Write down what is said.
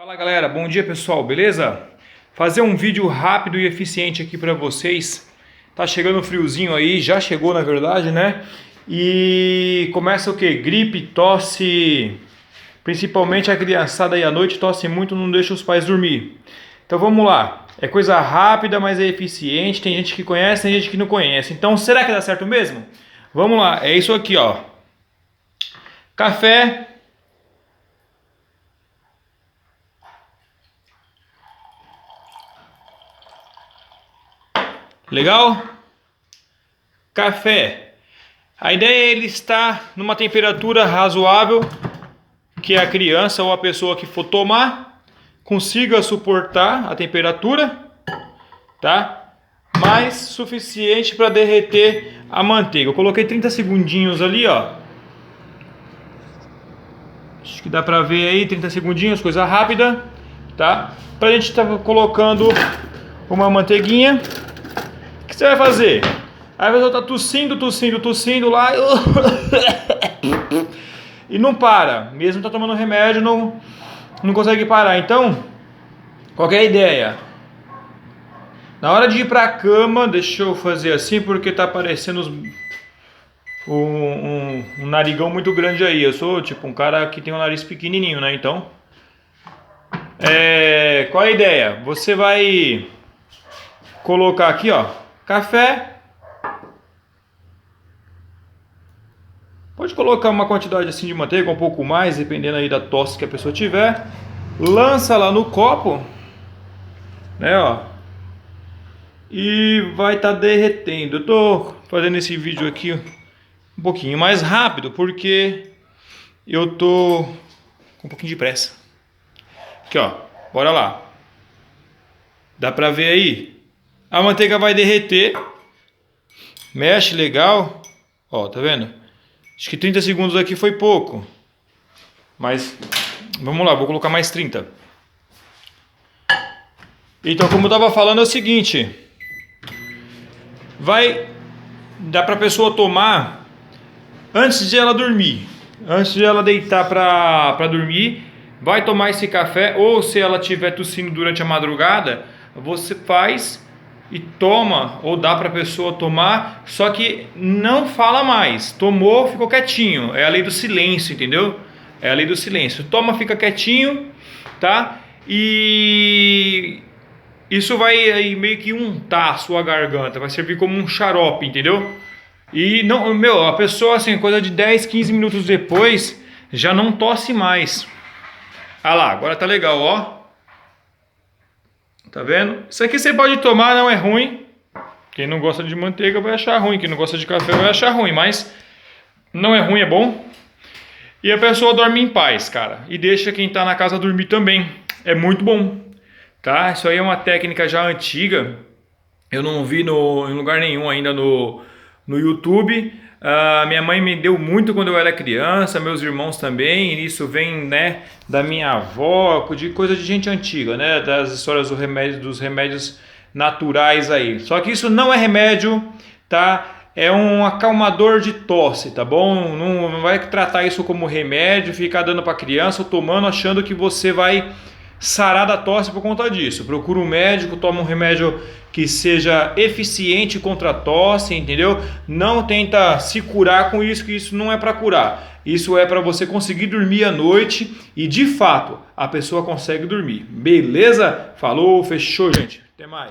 Fala galera, bom dia pessoal, beleza? Fazer um vídeo rápido e eficiente aqui para vocês. Tá chegando o friozinho aí, já chegou na verdade, né? E começa o que? Gripe, tosse, principalmente a criançada aí à noite tosse muito, não deixa os pais dormir. Então vamos lá, é coisa rápida, mas é eficiente, tem gente que conhece, tem gente que não conhece. Então será que dá certo mesmo? Vamos lá, é isso aqui ó. Café. Legal? Café. A ideia é ele estar numa temperatura razoável que a criança ou a pessoa que for tomar consiga suportar a temperatura, tá? Mas suficiente para derreter a manteiga. Eu coloquei 30 segundinhos ali, ó. Acho que dá pra ver aí, 30 segundinhos, coisa rápida, tá? Pra gente estar colocando uma manteiguinha. O que você vai fazer? Aí a pessoa tá tossindo lá e não para, mesmo tá tomando remédio, não consegue parar. Então, qual é a ideia? Na hora de ir pra cama, deixa eu fazer assim porque tá aparecendo um narigão muito grande aí. Eu sou tipo um cara que tem um nariz pequenininho, né? Então, qual é a ideia? Você vai colocar aqui, ó, café. Pode colocar uma quantidade assim de manteiga, um pouco mais, dependendo aí da tosse que a pessoa tiver. Lança lá no copo, né, ó. E vai estar derretendo. Eu tô fazendo esse vídeo aqui um pouquinho mais rápido, porque eu tô com um pouquinho de pressa. Aqui, ó, bora lá. Dá pra ver aí? A manteiga vai derreter. Mexe legal. Ó, tá vendo? Acho que 30 segundos aqui foi pouco. Mas, vamos lá, vou colocar mais 30. Então, como eu tava falando, é o seguinte. Dá pra pessoa tomar antes de ela dormir. Antes de ela deitar pra dormir, vai tomar esse café. Ou se ela estiver tossindo durante a madrugada, você faz e toma, ou dá para a pessoa tomar, só que não fala mais. Tomou, ficou quietinho. É a lei do silêncio, entendeu? É a lei do silêncio. Toma, fica quietinho, tá? E isso vai aí meio que untar a sua garganta, vai servir como um xarope, entendeu? E não, meu, a pessoa assim, coisa de 10, 15 minutos depois, já não tosse mais. Ah lá, agora tá legal, ó. Tá vendo? Isso aqui você pode tomar, não é ruim. Quem não gosta de manteiga vai achar ruim. Quem não gosta de café vai achar ruim. Mas não é ruim, é bom. E a pessoa dorme em paz, cara. E deixa quem tá na casa dormir também. É muito bom. Tá? Isso aí é uma técnica já antiga. Eu não vi em lugar nenhum ainda no YouTube. Minha mãe me deu muito quando eu era criança, meus irmãos também, e isso vem, né, da minha avó, de coisa de gente antiga, né, das histórias dos remédios naturais aí. Só que isso não é remédio, tá? É um acalmador de tosse, tá bom? Não vai tratar isso como remédio, ficar dando para criança ou tomando achando que você vai sarar da tosse por conta disso. Procura um médico, toma um remédio que seja eficiente contra a tosse, entendeu? Não tenta se curar com isso, que isso não é para curar. Isso é para você conseguir dormir à noite e de fato a pessoa consegue dormir. Beleza? Falou, fechou, gente. Até mais.